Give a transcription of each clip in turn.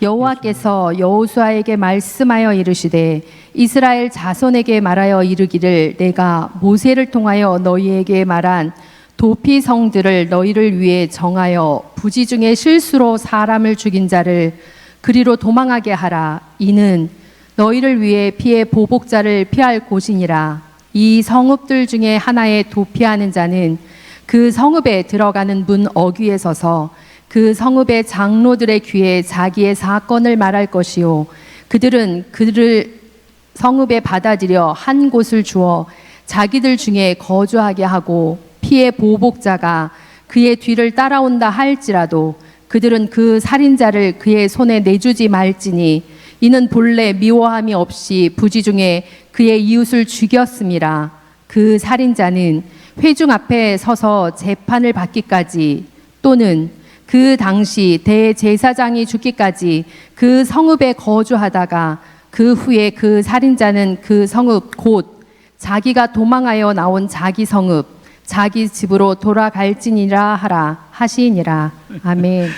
여호와께서 여호수아에게 말씀하여 이르시되 이스라엘 자손에게 말하여 이르기를 내가 모세를 통하여 너희에게 말한 도피성들을 너희를 위해 정하여 부지 중에 실수로 사람을 죽인 자를 그리로 도망하게 하라. 이는 너희를 위해 피해 보복자를 피할 곳이니라. 이 성읍들 중에 하나에 도피하는 자는 그 성읍에 들어가는 문 어귀에 서서 그 성읍의 장로들의 귀에 자기의 사건을 말할 것이요 그들은 그를 성읍에 받아들여 한 곳을 주어 자기들 중에 거주하게 하고 피해 보복자가 그의 뒤를 따라온다 할지라도 그들은 그 살인자를 그의 손에 내주지 말지니 이는 본래 미워함이 없이 부지 중에 그의 이웃을 죽였음이라. 그 살인자는 회중 앞에 서서 재판을 받기까지 또는 그 당시 대제사장이 죽기까지 그 성읍에 거주하다가 그 후에 그 살인자는 그 성읍 곧 자기가 도망하여 나온 자기 성읍 자기 집으로 돌아갈지니라 하라 하시니라. 아멘.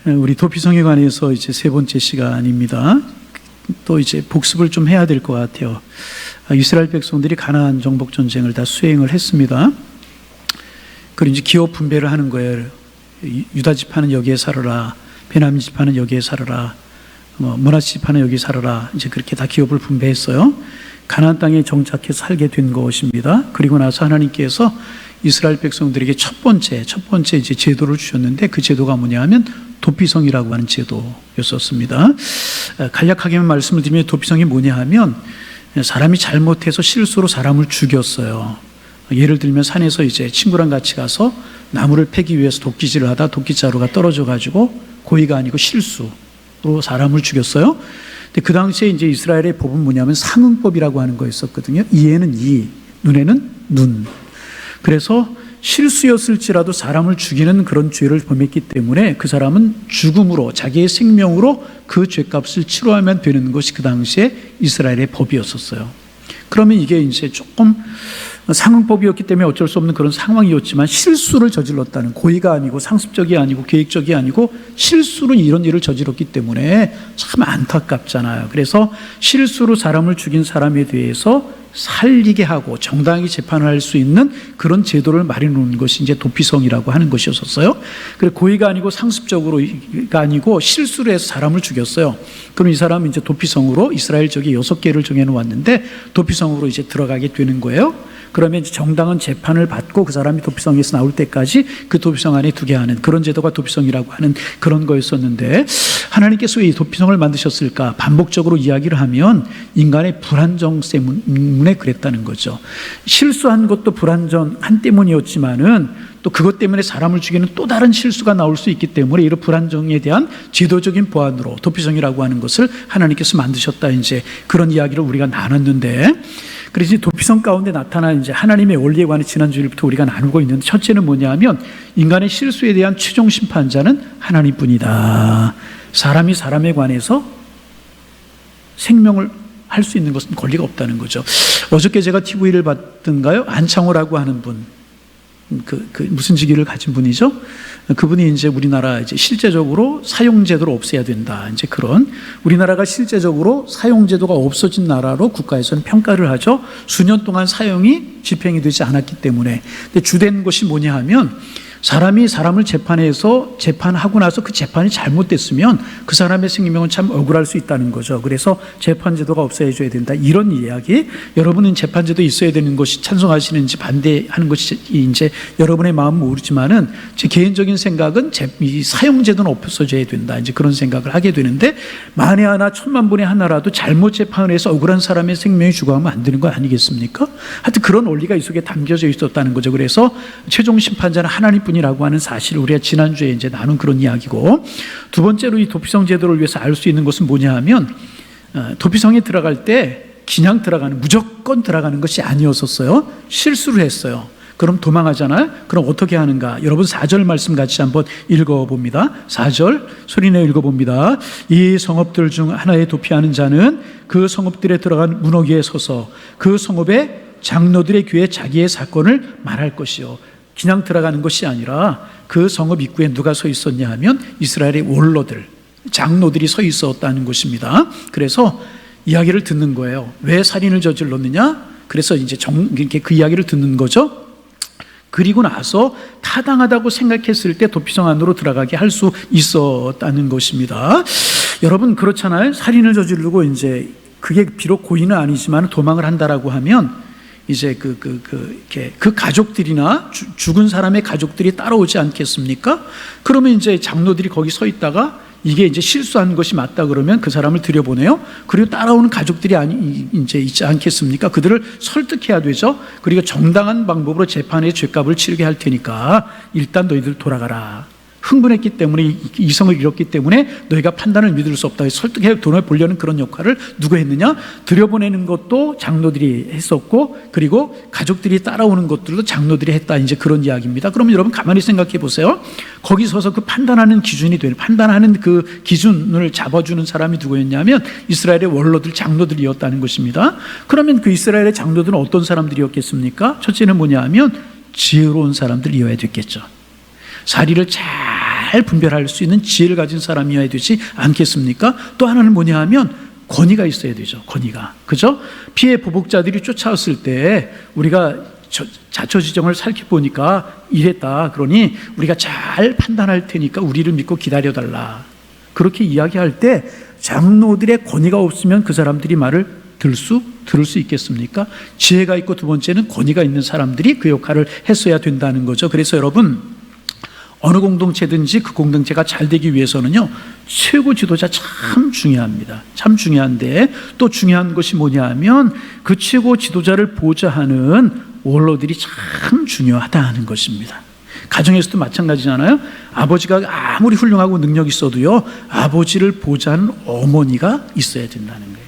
우리 도피성에 관해서 이제 세 번째 시간입니다. 또 이제 복습을 좀 해야 될 것 같아요. 이스라엘 백성들이 가나안 정복 전쟁을 다 수행을 했습니다. 그리고 이제 기업 분배를 하는 거예요. 유다 지파는 여기에 살아라, 베냐민 지파는 여기에 살아라, 므낫세 지파는 여기 살아라. 이제 그렇게 다 기업을 분배했어요. 가나안 땅에 정착해서 살게 된 것입니다. 그리고 나서 하나님께서 이스라엘 백성들에게 첫 번째 이제 제도를 주셨는데 그 제도가 뭐냐하면 도피성이라고 하는 제도였었습니다. 간략하게만 말씀을 드리면 도피성이 뭐냐 하면 사람이 잘못해서 실수로 사람을 죽였어요. 예를 들면 산에서 이제 친구랑 같이 가서 나무를 패기 위해서 도끼질을 하다 도끼자루가 떨어져 가지고 고의가 아니고 실수로 사람을 죽였어요. 근데 그 당시에 이제 이스라엘의 법은 뭐냐면 상응법이라고 하는 거 있었거든요. 이에는 이, 눈에는 눈. 그래서 실수였을지라도 사람을 죽이는 그런 죄를 범했기 때문에 그 사람은 죽음으로 자기의 생명으로 그 죄값을 치러야만 되는 것이 그 당시에 이스라엘의 법이었었어요. 그러면 이게 이제 조금 상응법이었기 때문에 어쩔 수 없는 그런 상황이었지만 실수를 저질렀다는, 고의가 아니고 상습적이 아니고 계획적이 아니고 실수로 이런 일을 저질렀기 때문에 참 안타깝잖아요. 그래서 실수로 사람을 죽인 사람에 대해서 살리게 하고 정당하게 재판을 할 수 있는 그런 제도를 마련해 놓은 것이 이제 도피성이라고 하는 것이었어요. 그래서 고의가 아니고 상습적으로가 아니고 실수로 해서 사람을 죽였어요. 그럼 이 사람은 이제 도피성으로 이스라엘 지역에 6개를 정해 놓았는데 도피성으로 이제 들어가게 되는 거예요. 그러면 이제 정당한 재판을 받고 그 사람이 도피성에서 나올 때까지 그 도피성 안에 두게 하는 그런 제도가 도피성이라고 하는 그런 거였었는데, 하나님께서 왜 이 도피성을 만드셨을까? 반복적으로 이야기를 하면 인간의 불안정 때문에 그랬다는 거죠. 실수한 것도 불안정한 때문이었지만은 또 그것 때문에 사람을 죽이는 또 다른 실수가 나올 수 있기 때문에 이런 불안정에 대한 제도적인 보완으로 도피성이라고 하는 것을 하나님께서 만드셨다, 이제 그런 이야기를 우리가 나눴는데, 그래서 도피성 가운데 나타난 이제 하나님의 원리에 관해 지난주일부터 우리가 나누고 있는데, 첫째는 뭐냐면 인간의 실수에 대한 최종 심판자는 하나님뿐이다. 사람이 사람에 관해서 생명을 할 수 있는 것은 권리가 없다는 거죠. 어저께 제가 TV를 봤던가요? 안창호라고 하는 분, 무슨 직위를 가진 분이죠? 그분이 이제 우리나라 이제 실제적으로 사용제도를 없애야 된다. 이제 그런, 우리나라가 실제적으로 사용제도가 없어진 나라로 국가에서는 평가를 하죠. 수년 동안 사용이 집행이 되지 않았기 때문에. 근데 주된 것이 뭐냐 하면 사람이 사람을 재판해서 재판하고 나서 그 재판이 잘못됐으면 그 사람의 생명은 참 억울할 수 있다는 거죠. 그래서 재판제도가 없어져야 된다, 이런 이야기. 여러분은 재판제도 있어야 되는 것이 찬성하시는지 반대하는 것이 이제 여러분의 마음은 모르지만은 제 개인적인 생각은 이 사용제도는 없어져야 된다, 이제 그런 생각을 하게 되는데, 만에 하나 천만 분의 하나라도 잘못 재판을 해서 억울한 사람의 생명이 죽어가면 안 되는 거 아니겠습니까? 하여튼 그런 원리가 이 속에 담겨져 있었다는 거죠. 그래서 최종 심판자는 하나님뿐 이라고 하는 사실을 우리가 지난주에 이제 나눈 그런 이야기고, 두 번째로 이 도피성 제도를 위해서 알 수 있는 것은 뭐냐 하면 도피성에 들어갈 때 그냥 들어가는, 무조건 들어가는 것이 아니었었어요. 실수를 했어요. 그럼 도망하잖아요. 그럼 어떻게 하는가? 여러분 4절 말씀 같이 한번 읽어봅니다. 4절 소리내어 읽어봅니다. 이 성읍들 중 하나에 도피하는 자는 그 성읍들에 들어간 문어기에 서서 그 성읍의 장로들의 귀에 자기의 사건을 말할 것이요. 그냥 들어가는 것이 아니라 그 성읍 입구에 누가 서 있었냐 하면 이스라엘의 원로들, 장로들이 서 있었다는 것입니다. 그래서 이야기를 듣는 거예요. 왜 살인을 저질렀느냐? 그래서 이제 이렇게 그 이야기를 듣는 거죠. 그리고 나서 타당하다고 생각했을 때 도피성 안으로 들어가게 할 수 있었다는 것입니다. 여러분, 그렇잖아요. 살인을 저지르고 이제 그게 비록 고의는 아니지만 도망을 한다라고 하면 이제 그 가족들이나 죽은 사람의 가족들이 따라오지 않겠습니까? 그러면 이제 장로들이 거기 서 있다가 이게 이제 실수한 것이 맞다 그러면 그 사람을 들여보내요. 그리고 따라오는 가족들이 이제 있지 않겠습니까? 그들을 설득해야 되죠. 그리고 정당한 방법으로 재판의 죗값을 치르게 할 테니까 일단 너희들 돌아가라. 흥분했기 때문에, 이성을 잃었기 때문에 너희가 판단을 믿을 수 없다. 설득해 돈을 보려는 그런 역할을 누가 했느냐? 들여보내는 것도 장로들이 했었고, 그리고 가족들이 따라오는 것들도 장로들이 했다. 이제 그런 이야기입니다. 그러면 여러분 가만히 생각해 보세요. 거기 서서 그 판단하는 기준이 되는, 판단하는 그 기준을 잡아주는 사람이 누구였냐면 이스라엘의 원로들, 장로들이었다는 것입니다. 그러면 그 이스라엘의 장로들은 어떤 사람들이었겠습니까? 첫째는 뭐냐 하면 지혜로운 사람들이어야 됐겠죠. 사리를 잘 분별할 수 있는 지혜를 가진 사람이어야 되지 않겠습니까? 또 하나는 뭐냐 하면 권위가 있어야 되죠. 권위가. 그죠? 피해 보복자들이 쫓아왔을 때 우리가 자초지정을 살펴보니까 이랬다. 그러니 우리가 잘 판단할 테니까 우리를 믿고 기다려달라. 그렇게 이야기할 때 장로들의 권위가 없으면 그 사람들이 말을 들을 수 있겠습니까? 지혜가 있고 두 번째는 권위가 있는 사람들이 그 역할을 했어야 된다는 거죠. 그래서 여러분, 어느 공동체든지 그 공동체가 잘 되기 위해서는요, 최고 지도자 참 중요합니다. 참 중요한데 또 중요한 것이 뭐냐 하면 그 최고 지도자를 보좌하는 원로들이 참 중요하다는 것입니다. 가정에서도 마찬가지잖아요. 아버지가 아무리 훌륭하고 능력이 있어도요, 아버지를 보좌하는 어머니가 있어야 된다는 거예요.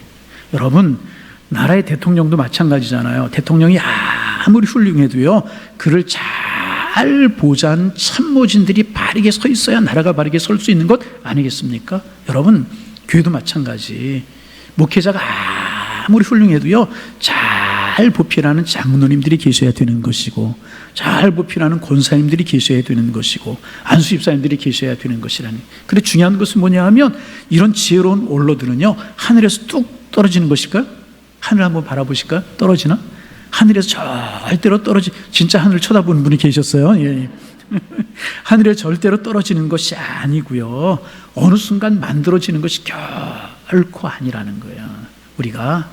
여러분, 나라의 대통령도 마찬가지잖아요. 대통령이 아무리 훌륭해도요, 그를 잘 보좌한 참모진들이 바르게 서 있어야 나라가 바르게 설 수 있는 것 아니겠습니까? 여러분, 교회도 마찬가지. 목회자가 아무리 훌륭해도요, 잘 보필하는 장로님들이 계셔야 되는 것이고, 잘 보필하는 권사님들이 계셔야 되는 것이고, 안수집사님들이 계셔야 되는 것이라니. 그런데 중요한 것은 뭐냐 하면 이런 지혜로운 원로들은요, 하늘에서 뚝 떨어지는 것일까요? 하늘 한번 바라보실까요? 떨어지나? 하늘에서 절대로 진짜 하늘 쳐다보는 분이 계셨어요. 예. 하늘에 절대로 떨어지는 것이 아니고요, 어느 순간 만들어지는 것이 결코 아니라는 거예요. 우리가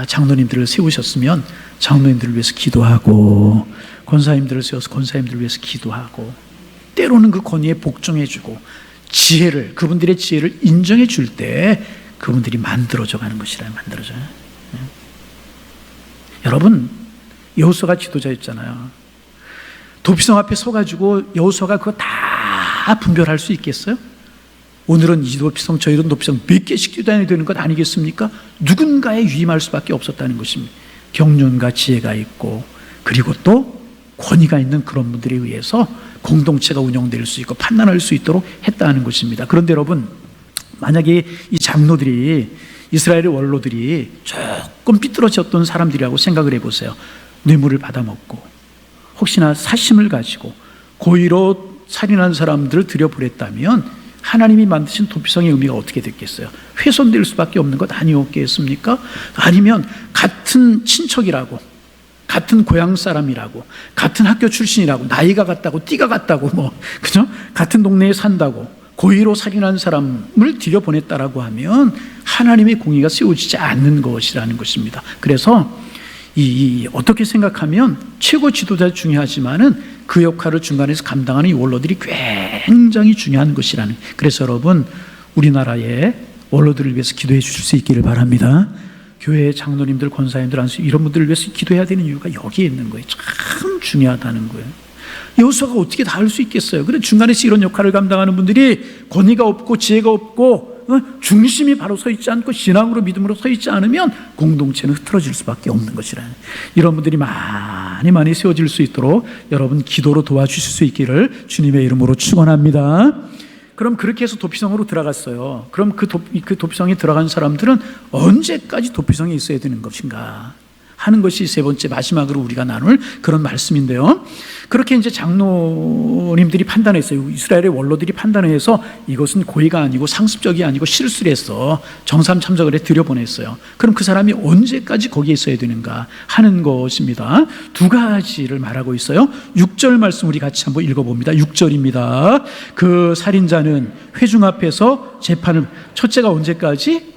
장로님들을 세우셨으면 장로님들을 위해서 기도하고, 권사님들을 세워서 권사님들을 위해서 기도하고, 때로는 그 권위에 복종해주고, 그분들의 지혜를 인정해 줄 때 그분들이 만들어져 가는 것이라. 만들어져요. 여러분, 여호수아가 지도자였잖아요. 도피성 앞에 서가지고 여호수아가 그거 다 분별할 수 있겠어요? 오늘은 이 도피성, 저희는 도피성 몇 개씩 기도해야 되는 것 아니겠습니까? 누군가에 위임할 수밖에 없었다는 것입니다. 경륜과 지혜가 있고, 그리고 또 권위가 있는 그런 분들에 의해서 공동체가 운영될 수 있고 판단할 수 있도록 했다는 것입니다. 그런데 여러분, 만약에 이 장로들이, 이스라엘의 원로들이 조금 삐뚤어졌던 사람들이라고 생각을 해보세요. 뇌물을 받아먹고 혹시나 사심을 가지고 고의로 살인한 사람들을 들여보냈다면 하나님이 만드신 도피성의 의미가 어떻게 됐겠어요? 훼손될 수밖에 없는 것 아니었겠습니까? 아니면 같은 친척이라고, 같은 고향 사람이라고, 같은 학교 출신이라고, 나이가 같다고, 띠가 같다고, 그죠? 같은 동네에 산다고 고의로 살인한 사람을 들여보냈다라고 하면 하나님의 공의가 세워지지 않는 것이라는 것입니다. 그래서 어떻게 생각하면 최고 지도자 중요하지만은 그 역할을 중간에서 감당하는 이 원로들이 굉장히 중요한 것이라는. 그래서 여러분, 우리나라의 원로들을 위해서 기도해 주실 수 있기를 바랍니다. 교회의 장로님들, 권사님들, 안수 이런 분들을 위해서 기도해야 되는 이유가 여기에 있는 거예요. 참 중요하다는 거예요. 여호수아가 어떻게 다 할 수 있겠어요? 그런데 중간에서 이런 역할을 감당하는 분들이 권위가 없고 지혜가 없고 중심이 바로 서 있지 않고 신앙으로 믿음으로 서 있지 않으면 공동체는 흐트러질 수밖에 없는 것이라. 이런 분들이 많이 세워질 수 있도록 여러분 기도로 도와주실 수 있기를 주님의 이름으로 축원합니다. 그럼 그렇게 해서 도피성으로 들어갔어요. 그럼 그 도피성에 들어간 사람들은 언제까지 도피성에 있어야 되는 것인가? 하는 것이 세 번째 마지막으로 우리가 나눌 그런 말씀인데요. 그렇게 이제 장로님들이 판단했어요. 이스라엘의 원로들이 판단해서 이것은 고의가 아니고 상습적이 아니고 실수를 했어. 정삼 참석을 해 들여보냈어요. 그럼 그 사람이 언제까지 거기에 있어야 되는가 하는 것입니다. 두 가지를 말하고 있어요. 6절 말씀 우리 같이 한번 읽어봅니다. 6절입니다. 그 살인자는 회중 앞에서 재판을, 첫째가 언제까지?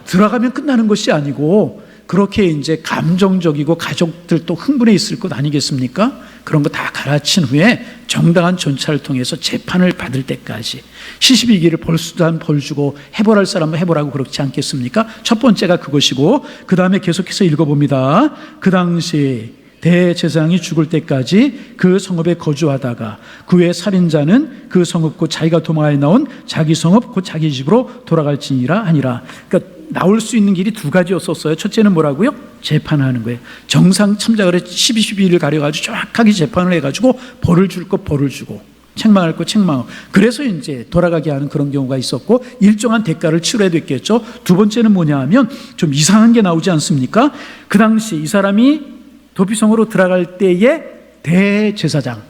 들어가면 끝나는 것이 아니고 그렇게 이제 감정적이고 가족들 또 흥분해 있을 것 아니겠습니까? 그런 거 다 갈아친 후에 정당한 전차를 통해서 재판을 받을 때까지 시시비기를 벌수단 벌주고 해보랄 사람은 해보라고 그렇지 않겠습니까? 첫 번째가 그것이고, 그 다음에 계속해서 읽어봅니다. 그 당시 대제사장이 죽을 때까지 그 성읍에 거주하다가 그 후에 살인자는 그 성읍 곧 자기가 도망하여 나온 자기 성읍 곧 자기 집으로 돌아갈지니라 하니라. 그러니까 나올 수 있는 길이 두 가지였었어요. 첫째는 뭐라고요? 재판하는 거예요. 정상 참작을 해 12를 가려가지고 정확하게 재판을 해가지고 벌을 줄 것 벌을 주고 책망할 것 책망하고, 그래서 이제 돌아가게 하는 그런 경우가 있었고 일정한 대가를 치러야 됐겠죠. 두 번째는 뭐냐 하면 좀 이상한 게 나오지 않습니까? 그 당시 이 사람이 도피성으로 들어갈 때의 대제사장,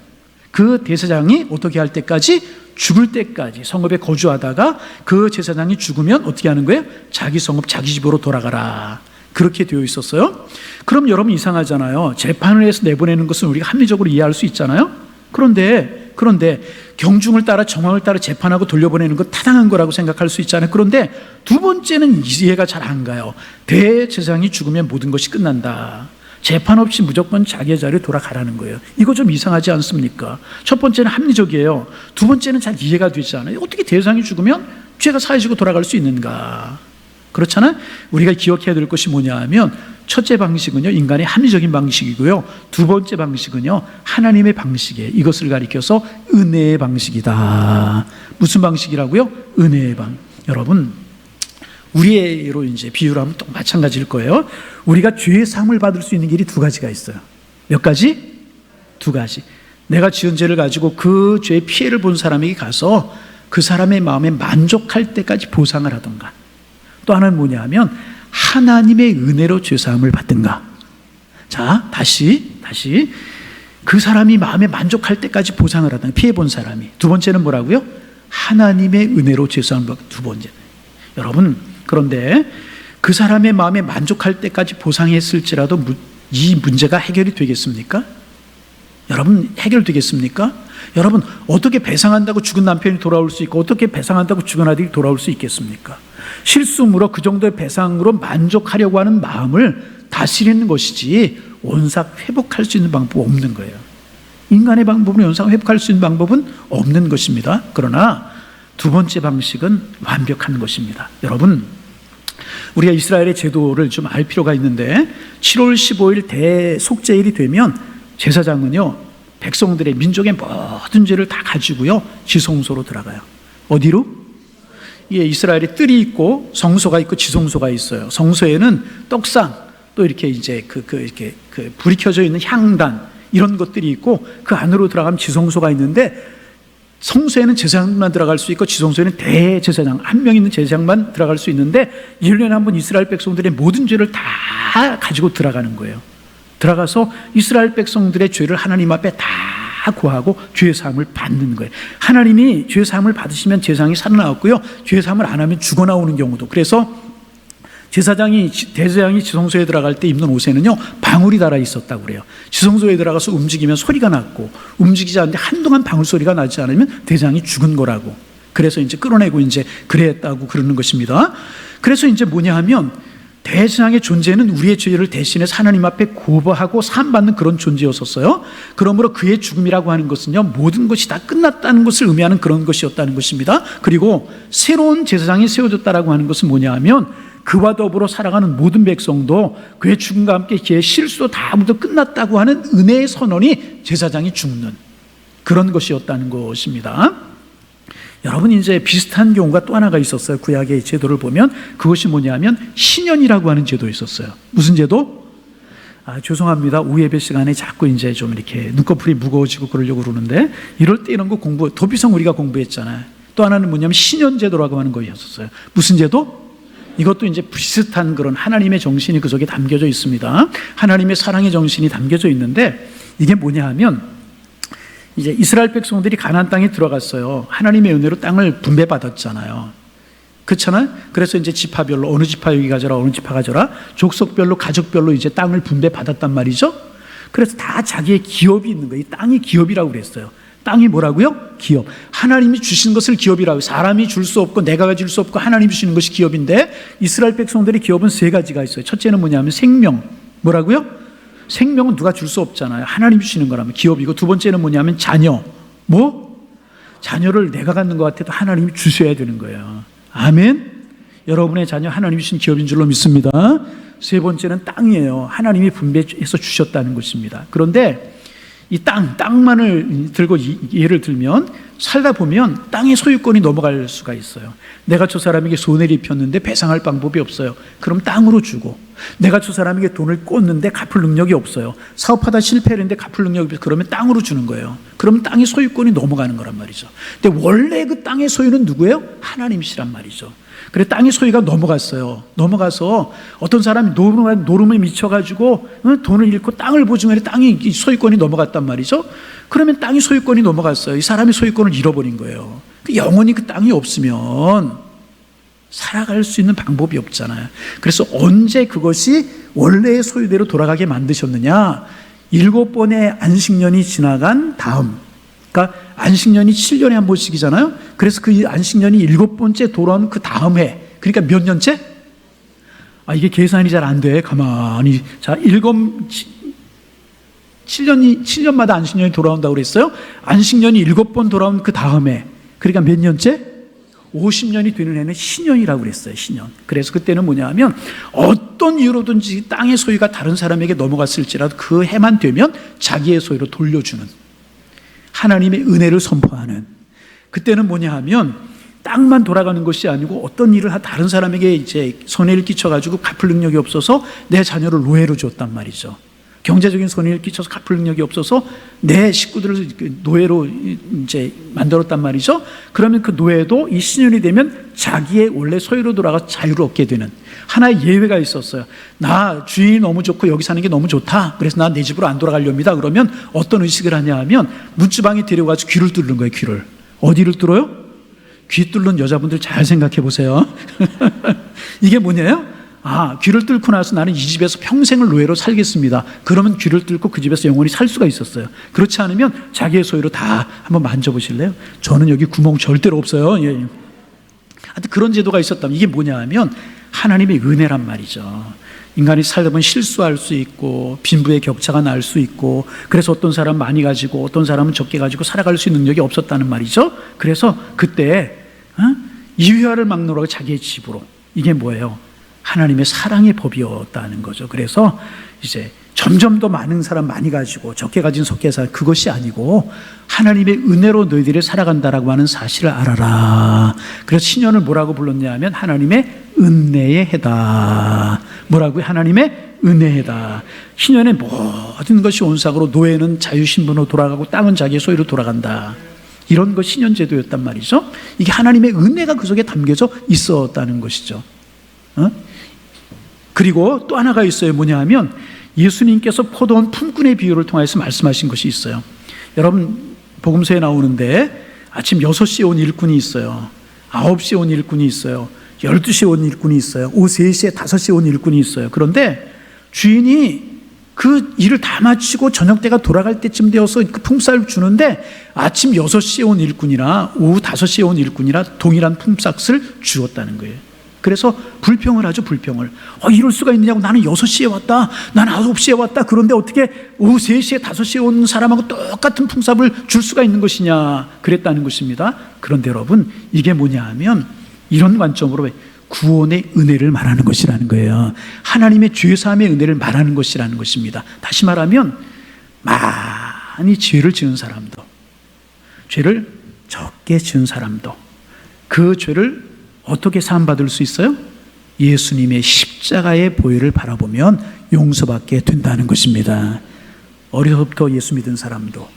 그 대제사장이 어떻게 할 때까지? 죽을 때까지 성읍에 거주하다가 그 제사장이 죽으면 어떻게 하는 거예요? 자기 성읍 자기 집으로 돌아가라, 그렇게 되어 있었어요. 그럼 여러분 이상하잖아요. 재판을 해서 내보내는 것은 우리가 합리적으로 이해할 수 있잖아요. 그런데 경중을 따라 정황을 따라 재판하고 돌려보내는 것 타당한 거라고 생각할 수 있잖아요. 그런데 두 번째는 이해가 잘 안 가요. 대제사장이 죽으면 모든 것이 끝난다, 재판 없이 무조건 자기의 자리에 돌아가라는 거예요. 이거 좀 이상하지 않습니까? 첫 번째는 합리적이에요. 두 번째는 잘 이해가 되지 않아요. 어떻게 대상이 죽으면 죄가 사해지고 돌아갈 수 있는가? 그렇잖아요. 우리가 기억해야 될 것이 뭐냐 하면, 첫째 방식은요 인간의 합리적인 방식이고요, 두 번째 방식은요 하나님의 방식이에요. 이것을 가리켜서 은혜의 방식이다. 무슨 방식이라고요? 은혜의 방. 여러분, 우리로 이제 비유를 하면 또 마찬가지일 거예요. 우리가 죄의 사함을 받을 수 있는 길이 두 가지가 있어요. 몇 가지? 두 가지. 내가 지은 죄를 가지고 그 죄의 피해를 본 사람에게 가서 그 사람의 마음에 만족할 때까지 보상을 하던가, 또 하나는 뭐냐 하면 하나님의 은혜로 죄 사함을 받든가. 자, 다시 그 사람이 마음에 만족할 때까지 보상을 하든가, 피해 본 사람이. 두 번째는 뭐라고요? 하나님의 은혜로 죄 사함을 받고. 두 번째. 여러분, 그런데 그 사람의 마음에 만족할 때까지 보상했을지라도 이 문제가 해결이 되겠습니까? 여러분, 해결되겠습니까? 여러분, 어떻게 배상한다고 죽은 남편이 돌아올 수 있고 어떻게 배상한다고 죽은 아들이 돌아올 수 있겠습니까? 실수물어 그 정도의 배상으로 만족하려고 하는 마음을 다스리는 것이지 온상 회복할 수 있는 방법은 없는 거예요. 인간의 방법으로 온상 회복할 수 있는 방법은 없는 것입니다. 그러나 두 번째 방식은 완벽한 것입니다. 여러분, 우리가 이스라엘의 제도를 좀 알 필요가 있는데 7월 15일 대속죄일이 되면 제사장은요 백성들의 민족의 모든 죄를 다 가지고요 지성소로 들어가요. 어디로? 예, 이스라엘에 뜰이 있고 성소가 있고 지성소가 있어요. 성소에는 떡상, 또 이렇게 이제 이렇게 불이 켜져 있는 향단, 이런 것들이 있고 그 안으로 들어가면 지성소가 있는데, 성소에는 제사장만 들어갈 수 있고 지성소에는 대제사장, 한 명 있는 제사장만 들어갈 수 있는데 1년에 한 번 이스라엘 백성들의 모든 죄를 다 가지고 들어가는 거예요. 들어가서 이스라엘 백성들의 죄를 하나님 앞에 다 구하고 죄 사함을 받는 거예요. 하나님이 죄 사함을 받으시면 제사장이 살아나왔고요, 죄 사함을 안 하면 죽어나오는 경우도. 그래서 대제사장이 지성소에 들어갈 때 입는 옷에는요 방울이 달아 있었다고 그래요. 지성소에 들어가서 움직이면 소리가 났고, 움직이지 않는데 한동안 방울 소리가 나지 않으면 대제사장이 죽은 거라고. 그래서 이제 끌어내고 이제 그랬다고 그러는 것입니다. 그래서 이제 뭐냐 하면 대제사장의 존재는 우리의 죄를 대신해서 하나님 앞에 고발하고 사함받는 그런 존재였었어요. 그러므로 그의 죽음이라고 하는 것은요 모든 것이 다 끝났다는 것을 의미하는 그런 것이었다는 것입니다. 그리고 새로운 제사장이 세워졌다라고 하는 것은 뭐냐 하면 그와 더불어 살아가는 모든 백성도 그의 죽음과 함께 그의 실수도 다 모두 끝났다고 하는 은혜의 선언이 제사장이 죽는 그런 것이었다는 것입니다. 여러분, 이제 비슷한 경우가 또 하나가 있었어요. 구약의 제도를 보면 그것이 뭐냐면 신년이라고 하는 제도 있었어요. 무슨 제도? 죄송합니다. 오후 예배 시간에 자꾸 이제 좀 이렇게 눈꺼풀이 무거워지고 그러려고 그러는데, 이럴 때 이런 거 도피성 우리가 공부했잖아요. 또 하나는 뭐냐면 신년 제도라고 하는 거였었어요. 무슨 제도? 이것도 이제 비슷한 그런 하나님의 정신이 그 속에 담겨져 있습니다. 하나님의 사랑의 정신이 담겨져 있는데 이게 뭐냐 하면 이제 이스라엘 백성들이 가나안 땅에 들어갔어요. 하나님의 은혜로 땅을 분배받았잖아요. 그렇잖아요. 그래서 이제 지파별로 어느 지파 여기 가져라, 어느 지파 가져라, 족속별로 가족별로 이제 땅을 분배받았단 말이죠. 그래서 다 자기의 기업이 있는 거예요. 이 땅이 기업이라고 그랬어요. 땅이 뭐라고요? 기업. 하나님이 주신 것을 기업이라고. 사람이 줄 수 없고 내가 가질 수 없고 하나님이 주시는 것이 기업인데 이스라엘 백성들의 기업은 세 가지가 있어요. 첫째는 뭐냐면 생명. 뭐라고요? 생명은 누가 줄 수 없잖아요. 하나님이 주시는 거라면 기업이고, 두 번째는 뭐냐면 자녀. 뭐? 자녀를 내가 갖는 것 같아도 하나님이 주셔야 되는 거예요. 아멘. 여러분의 자녀 하나님이 주신 기업인 줄로 믿습니다. 세 번째는 땅이에요. 하나님이 분배해서 주셨다는 것입니다. 그런데 이 땅만을 들고 예를 들면 살다 보면 땅의 소유권이 넘어갈 수가 있어요. 내가 저 사람에게 손해를 입혔는데 배상할 방법이 없어요. 그럼 땅으로 주고, 내가 저 사람에게 돈을 꽂는데 갚을 능력이 없어요. 사업하다 실패했는데 갚을 능력이 없어요. 그러면 땅으로 주는 거예요. 그러면 땅의 소유권이 넘어가는 거란 말이죠. 근데 원래 그 땅의 소유는 누구예요? 하나님이시란 말이죠. 그래 땅의 소유가 넘어갔어요. 넘어가서 어떤 사람이 노름에 미쳐가지고 돈을 잃고 땅을 보증하니 땅이 소유권이 넘어갔단 말이죠. 그러면 땅의 소유권이 넘어갔어요. 이 사람이 소유권을 잃어버린 거예요. 영원히 그 땅이 없으면 살아갈 수 있는 방법이 없잖아요. 그래서 언제 그것이 원래의 소유대로 돌아가게 만드셨느냐? 7번의 안식년이 지나간 다음, 그러니까 안식년이 7년에 한 번씩이잖아요. 그래서 그 안식년이 7번째 돌아온 그 다음 해, 그러니까 몇 년째? 이게 계산이 잘 안 돼. 가만히. 자, 7년마다 안식년이 돌아온다고 그랬어요. 안식년이 7번 돌아온 그 다음 해, 그러니까 몇 년째? 50년이 되는 해는 신년이라고 그랬어요. 신년. 그래서 그때는 뭐냐 하면 어떤 이유로든지 땅의 소유가 다른 사람에게 넘어갔을지라도 그 해만 되면 자기의 소유로 돌려주는, 하나님의 은혜를 선포하는. 그때는 뭐냐 하면 땅만 돌아가는 것이 아니고 어떤 일을 다른 사람에게 이제 손해를 끼쳐가지고 갚을 능력이 없어서 내 자녀를 노예로 줬단 말이죠. 경제적인 손해를 끼쳐서 갚을 능력이 없어서 내 식구들을 노예로 이제 만들었단 말이죠. 그러면 그 노예도 이 신년이 되면 자기의 원래 소유로 돌아가 자유를 얻게 되는 하나의 예외가 있었어요. 나 주인이 너무 좋고 여기 사는 게 너무 좋다. 그래서 나 내 집으로 안 돌아가렵니다. 그러면 어떤 의식을 하냐 하면 문지방에 데려가서 귀를 뚫는 거예요. 귀를. 어디를 뚫어요? 귀 뚫는 여자분들 잘 생각해 보세요. 이게 뭐냐요? 귀를 뚫고 나서 나는 이 집에서 평생을 노예로 살겠습니다. 그러면 귀를 뚫고 그 집에서 영원히 살 수가 있었어요. 그렇지 않으면 자기의 소유로 다 한번 만져보실래요? 저는 여기 구멍 절대로 없어요. 예. 하여튼 그런 제도가 있었다면 이게 뭐냐 하면 하나님의 은혜란 말이죠. 인간이 살다 보면 실수할 수 있고 빈부의 격차가 날 수 있고, 그래서 어떤 사람은 많이 가지고 어떤 사람은 적게 가지고 살아갈 수 있는 능력이 없었다는 말이죠. 그래서 그때 이휘화를 막노라고 자기의 집으로, 이게 뭐예요? 하나님의 사랑의 법이었다는 거죠. 그래서 이제 점점 더 많은 사람 많이 가지고 적게 가진 적게 살, 그것이 아니고 하나님의 은혜로 너희들이 살아간다라고 하는 사실을 알아라. 그래서 신년을 뭐라고 불렀냐 하면 하나님의 은혜의 해다. 뭐라고요? 하나님의 은혜의 해다. 신년에 모든 것이 온상으로, 노예는 자유신분으로 돌아가고 땅은 자기의 소유로 돌아간다. 이런 것이 신년 제도였단 말이죠. 이게 하나님의 은혜가 그 속에 담겨져 있었다는 것이죠. 그리고 또 하나가 있어요. 뭐냐 하면 예수님께서 포도원 품꾼의 비유를 통해서 말씀하신 것이 있어요. 여러분 복음서에 나오는데 아침 6시에 온 일꾼이 있어요. 9시에 온 일꾼이 있어요. 12시에 온 일꾼이 있어요. 오후 3시에 5시에 온 일꾼이 있어요. 그런데 주인이 그 일을 다 마치고 저녁 때가 돌아갈 때쯤 되어서 그 품삯을 주는데 아침 6시에 온 일꾼이나 오후 5시에 온 일꾼이나 동일한 품삯을 주었다는 거예요. 그래서 불평을 하죠. 불평을. 이럴 수가 있느냐고. 나는 6시에 왔다, 나는 9시에 왔다. 그런데 어떻게 오후 3시에 5시에 온 사람하고 똑같은 품삯을 줄 수가 있는 것이냐, 그랬다는 것입니다. 그런데 여러분 이게 뭐냐 하면 이런 관점으로 구원의 은혜를 말하는 것이라는 거예요. 하나님의 죄사함의 은혜를 말하는 것이라는 것입니다. 다시 말하면 많이 죄를 지은 사람도, 죄를 적게 지은 사람도 그 죄를 어떻게 사함받을 수 있어요? 예수님의 십자가의 보혈을 바라보면 용서받게 된다는 것입니다. 어려서부터 예수 믿은 사람도,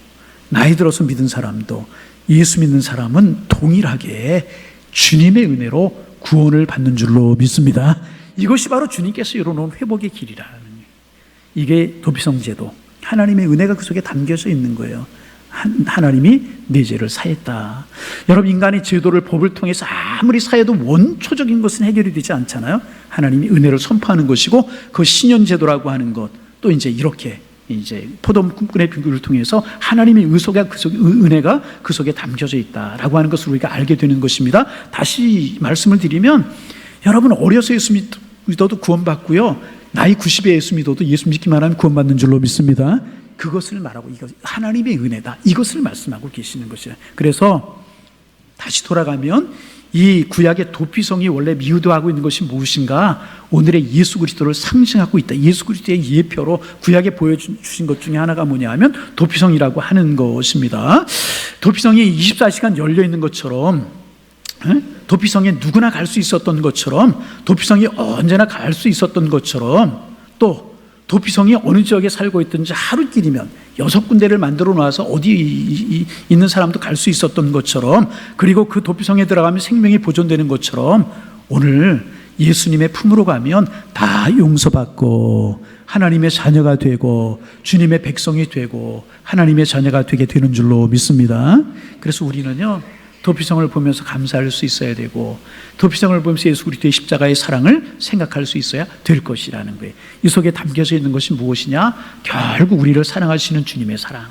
나이 들어서 믿은 사람도, 예수 믿는 사람은 동일하게 주님의 은혜로 구원을 받는 줄로 믿습니다. 이것이 바로 주님께서 열어놓은 회복의 길이라는, 이게 도피성 제도, 하나님의 은혜가 그 속에 담겨져 있는 거예요. 하나님이 내 죄를 사했다. 여러분, 인간이 제도를, 법을 통해서 아무리 사해도 원초적인 것은 해결이 되지 않잖아요. 하나님이 은혜를 선포하는 것이고, 그 신현제도라고 하는 것, 또 이제 이렇게 이제 포도꾼의 비유를 통해서 하나님의 은혜가 그 속에 담겨져 있다라고 하는 것을 우리가 알게 되는 것입니다. 다시 말씀을 드리면, 여러분, 어려서 예수 믿어도 구원받고요, 나이 90에 예수 믿어도 예수 믿기만 하면 구원받는 줄로 믿습니다. 그것을 말하고, 이것 하나님의 은혜다, 이것을 말씀하고 계시는 것이에요. 그래서 다시 돌아가면 이 구약의 도피성이 원래 미우도하고 있는 것이 무엇인가? 오늘의 예수 그리스도를 상징하고 있다. 예수 그리스도의 예표로 구약에 보여주신 것 중에 하나가 뭐냐 하면 도피성이라고 하는 것입니다. 도피성이 24시간 열려 있는 것처럼, 도피성에 누구나 갈 수 있었던 것처럼, 도피성이 언제나 갈 수 있었던 것처럼, 또 도피성이 어느 지역에 살고 있든지 하루길이면 6군데를 만들어 놔서 어디 있는 사람도 갈 수 있었던 것처럼, 그리고 그 도피성에 들어가면 생명이 보존되는 것처럼, 오늘 예수님의 품으로 가면 다 용서받고 하나님의 자녀가 되고 주님의 백성이 되고 하나님의 자녀가 되게 되는 줄로 믿습니다. 그래서 우리는요, 도피성을 보면서 감사할 수 있어야 되고, 도피성을 보면서 예수 그리스도의 십자가의 사랑을 생각할 수 있어야 될 것이라는 거예요. 이 속에 담겨져 있는 것이 무엇이냐? 결국 우리를 사랑하시는 주님의 사랑,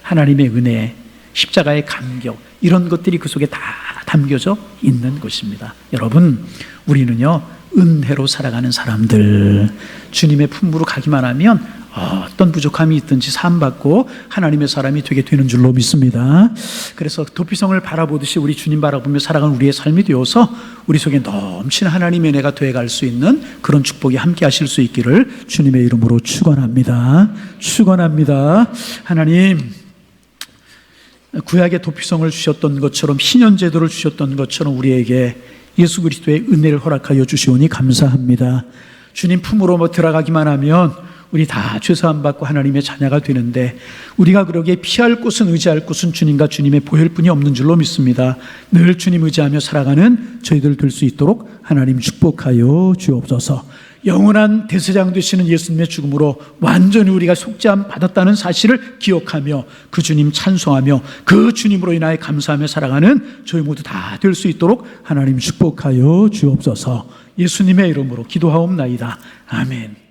하나님의 은혜, 십자가의 감격, 이런 것들이 그 속에 다 담겨져 있는 것입니다. 여러분, 우리는요, 은혜로 살아가는 사람들, 주님의 품으로 가기만 하면 어떤 부족함이 있든지 사함받고 하나님의 사람이 되게 되는 줄로 믿습니다. 그래서 도피성을 바라보듯이 우리 주님 바라보며 살아가는 우리의 삶이 되어서 우리 속에 넘치는 하나님의 은혜가 되어갈 수 있는 그런 축복이 함께 하실 수 있기를 주님의 이름으로 축원합니다. 축원합니다. 하나님, 구약의 도피성을 주셨던 것처럼, 신현제도를 주셨던 것처럼 우리에게 예수 그리스도의 은혜를 허락하여 주시오니 감사합니다. 주님 품으로 들어가기만 하면 우리 다 죄사함 받고 하나님의 자녀가 되는데, 우리가 그러기에 피할 곳은, 의지할 곳은 주님과 주님의 보혈뿐이 없는 줄로 믿습니다. 늘 주님 의지하며 살아가는 저희들 될 수 있도록 하나님 축복하여 주옵소서. 영원한 대제사장 되시는 예수님의 죽음으로 완전히 우리가 속죄함 받았다는 사실을 기억하며 그 주님 찬송하며 그 주님으로 인하여 감사하며 살아가는 저희 모두 다 될 수 있도록 하나님 축복하여 주옵소서. 예수님의 이름으로 기도하옵나이다. 아멘.